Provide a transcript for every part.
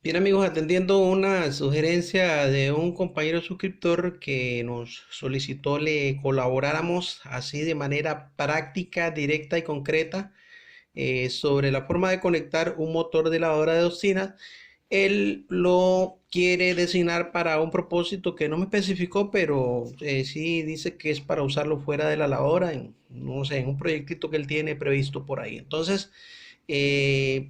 Bien amigos, atendiendo una sugerencia de un compañero suscriptor que nos solicitó le colaboráramos así de manera práctica, directa y concreta sobre la forma de conectar un motor de lavadora de cocina. Él lo quiere designar para un propósito que no me especificó, pero sí dice que es para usarlo fuera de la lavadora, no sé, en un proyectito que él tiene previsto por ahí. Entonces,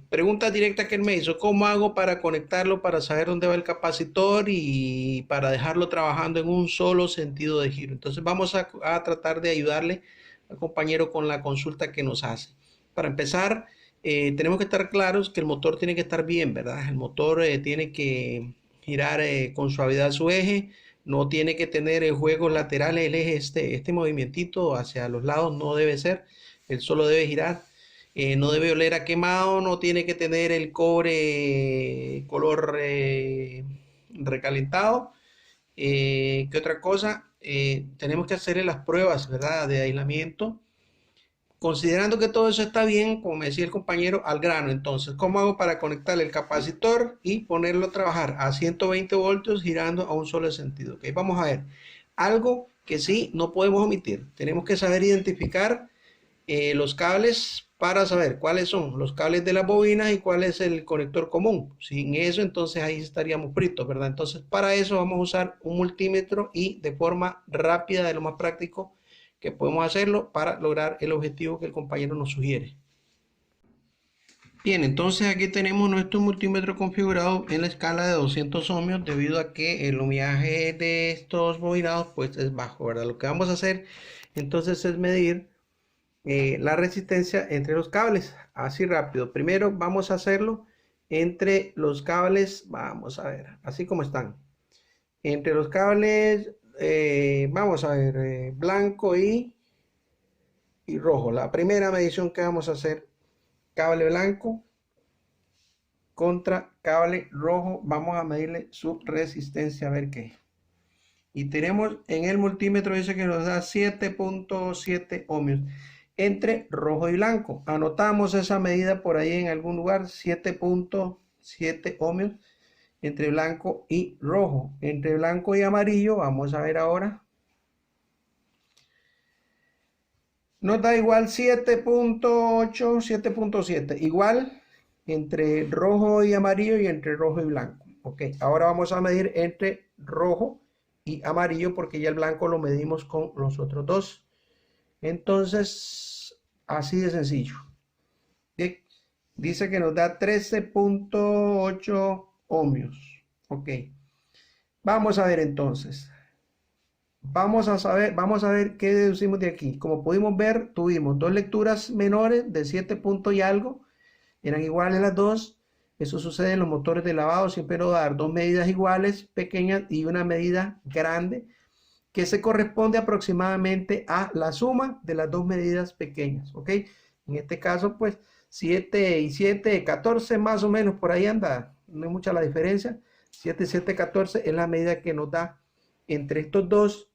pregunta directa que él me hizo: ¿cómo hago para conectarlo, para saber dónde va el capacitor y para dejarlo trabajando en un solo sentido de giro? Entonces vamos a tratar de ayudarle al compañero con la consulta que nos hace. Para empezar, tenemos que estar claros que el motor tiene que estar bien, ¿verdad? El motor tiene que girar con suavidad su eje, no tiene que tener juegos laterales, el eje, este movimientito hacia los lados no debe ser, él solo debe girar. No debe oler a quemado, no tiene que tener el cobre color recalentado. ¿Qué otra cosa? Tenemos que hacerle las pruebas, ¿verdad? De aislamiento. Considerando que todo eso está bien, como me decía el compañero, al grano. Entonces, ¿cómo hago para conectar el capacitor y ponerlo a trabajar a 120 voltios girando a un solo sentido? Ok, vamos a ver. Algo que sí no podemos omitir. Tenemos que saber identificar los cables para saber cuáles son los cables de las bobinas y cuál es el conector común. Sin eso, entonces ahí estaríamos fritos, ¿verdad? Entonces, para eso vamos a usar un multímetro y de forma rápida, de lo más práctico que podemos hacerlo para lograr el objetivo que el compañero nos sugiere. Bien, entonces aquí tenemos nuestro multímetro configurado en la escala de 200 ohmios debido a que el ohmiaje de estos bobinados pues es bajo, ¿verdad? Lo que vamos a hacer entonces es medir la resistencia entre los cables, así rápido. Primero vamos a hacerlo entre los cables, vamos a ver, así como están. Entre los cables, vamos a ver, blanco y rojo. La primera medición que vamos a hacer, cable blanco contra cable rojo, vamos a medirle su resistencia a ver qué. Y tenemos en el multímetro, dice que nos da 7.7 ohmios entre rojo y blanco. Anotamos esa medida por ahí en algún lugar, 7.7 ohmios entre blanco y rojo. Entre blanco y amarillo, vamos a ver ahora. Nos da igual 7.8, 7.7. Igual entre rojo y amarillo y entre rojo y blanco. Ok, ahora vamos a medir entre rojo y amarillo porque ya el blanco lo medimos con los otros dos. Entonces, así de sencillo. Bien, dice que nos da 13.8 ohmios. Ok, vamos a ver entonces. Vamos a ver qué deducimos de aquí. Como pudimos ver, tuvimos dos lecturas menores de 7 puntos y algo. Eran iguales las dos. Eso sucede en los motores de lavado. Siempre nos va a dar dos medidas iguales, pequeñas, y una medida grande, que se corresponde aproximadamente a la suma de las dos medidas pequeñas. ¿Ok? En este caso, pues 7 y 7, 14 más o menos, por ahí anda. No es mucha la diferencia. 7, 7, 14 es la medida que nos da entre estos dos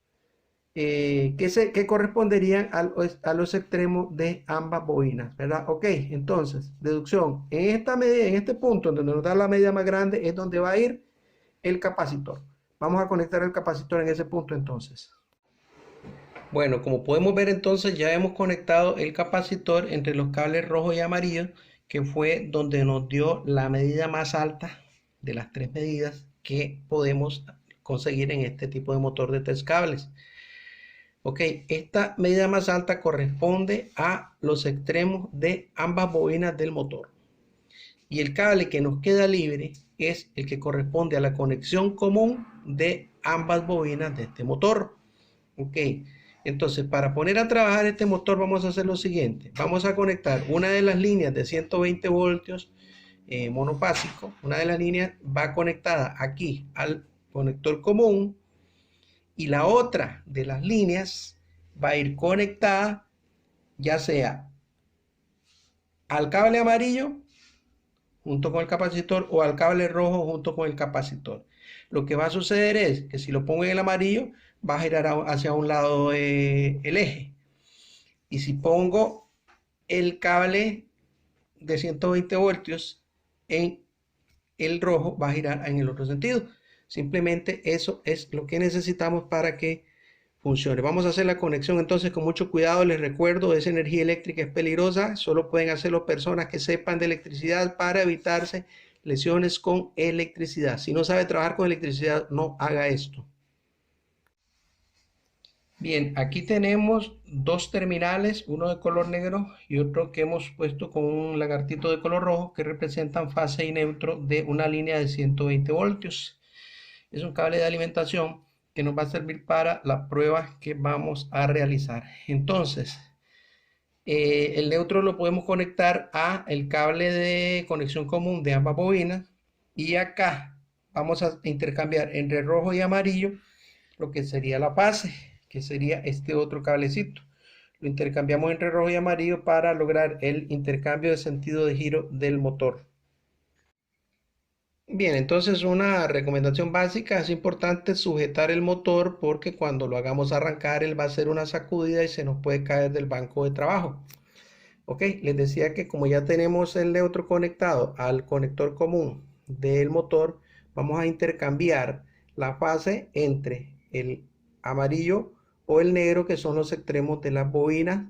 que corresponderían a los extremos de ambas bobinas, ¿verdad? Ok, entonces, deducción. En esta medida, en este punto donde nos da la medida más grande es donde va a ir el capacitor. Vamos a conectar el capacitor en ese punto entonces. Bueno, como podemos ver entonces ya hemos conectado el capacitor entre los cables rojo y amarillo, que fue donde nos dio la medida más alta de las tres medidas que podemos conseguir en este tipo de motor de tres cables. Ok, esta medida más alta corresponde a los extremos de ambas bobinas del motor. Y el cable que nos queda libre es el que corresponde a la conexión común de ambas bobinas de este motor. Ok, entonces para poner a trabajar este motor vamos a hacer lo siguiente. Vamos a conectar una de las líneas de 120 voltios monofásico. Una de las líneas va conectada aquí al conector común y la otra de las líneas va a ir conectada ya sea al cable amarillo junto con el capacitor o al cable rojo junto con el capacitor. Lo que va a suceder es que si lo pongo en el amarillo va a girar hacia un lado el eje, y si pongo el cable de 120 voltios en el rojo va a girar en el otro sentido. Simplemente eso es lo que necesitamos para que funcione. Vamos a hacer la conexión entonces con mucho cuidado. Les recuerdo, esa energía eléctrica es peligrosa. Solo pueden hacerlo personas que sepan de electricidad para evitarse lesiones con electricidad. Si no sabe trabajar con electricidad, no haga esto. Bien, aquí tenemos dos terminales, uno de color negro y otro que hemos puesto con un lagartito de color rojo, que representan fase y neutro de una línea de 120 voltios. Es un cable de alimentación que nos va a servir para la prueba que vamos a realizar. Entonces, el neutro lo podemos conectar a el cable de conexión común de ambas bobinas, y acá vamos a intercambiar entre rojo y amarillo lo que sería la fase, que sería este otro cablecito. Lo intercambiamos entre rojo y amarillo para lograr el intercambio de sentido de giro del motor. Bien, entonces una recomendación básica: es importante sujetar el motor, porque cuando lo hagamos arrancar él va a hacer una sacudida y se nos puede caer del banco de trabajo. Ok, les decía que como ya tenemos el neutro conectado al conector común del motor, vamos a intercambiar la fase entre el amarillo o el negro, que son los extremos de las bobinas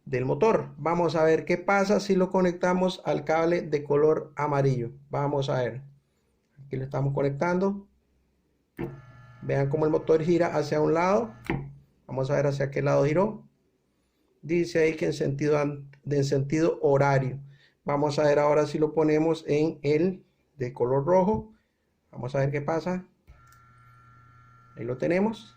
del motor. Vamos a ver qué pasa si lo conectamos al cable de color amarillo. Vamos a ver. Aquí lo estamos conectando. Vean cómo el motor gira hacia un lado. Vamos a ver hacia qué lado giró. Dice ahí que en sentido horario. Vamos a ver ahora si lo ponemos en el de color rojo. Vamos a ver qué pasa. Ahí lo tenemos.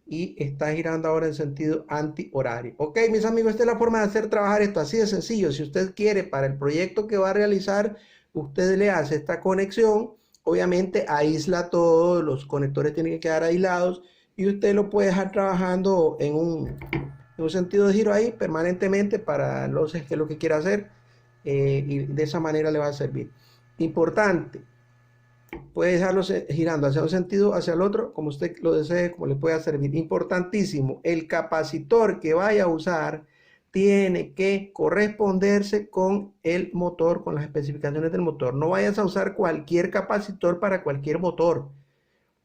Y está girando ahora en sentido antihorario. Ok, mis amigos, esta es la forma de hacer trabajar esto. Así de sencillo. Si usted quiere, para el proyecto que va a realizar, usted le hace esta conexión. Obviamente aísla todo. Los conectores tienen que quedar aislados. Y usted lo puede dejar trabajando en un sentido de giro ahí permanentemente para lo que quiera hacer. Y de esa manera le va a servir. Importante: puede dejarlo girando hacia un sentido, hacia el otro, como usted lo desee, como le pueda servir. Importantísimo: el capacitor que vaya a usar tiene que corresponderse con el motor, con las especificaciones del motor. No vayas a usar cualquier capacitor para cualquier motor.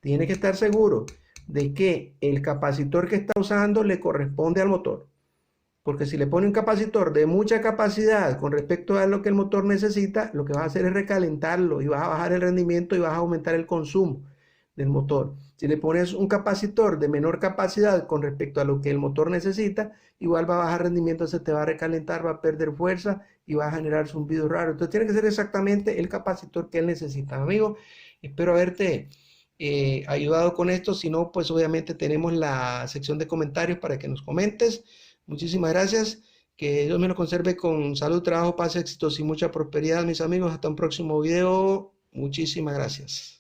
Tiene que estar seguro de que el capacitor que está usando le corresponde al motor. Porque si le pone un capacitor de mucha capacidad con respecto a lo que el motor necesita, lo que vas a hacer es recalentarlo y vas a bajar el rendimiento y vas a aumentar el consumo del motor. Si le pones un capacitor de menor capacidad con respecto a lo que el motor necesita, igual va a bajar rendimiento, se te va a recalentar, va a perder fuerza y va a generar zumbidos raros. Entonces tiene que ser exactamente el capacitor que él necesita. Amigo, espero haberte ayudado con esto. Si no, pues obviamente tenemos la sección de comentarios para que nos comentes. Muchísimas gracias. Que Dios me lo conserve con salud, trabajo, paz, éxitos y mucha prosperidad, mis amigos. Hasta un próximo video. Muchísimas gracias.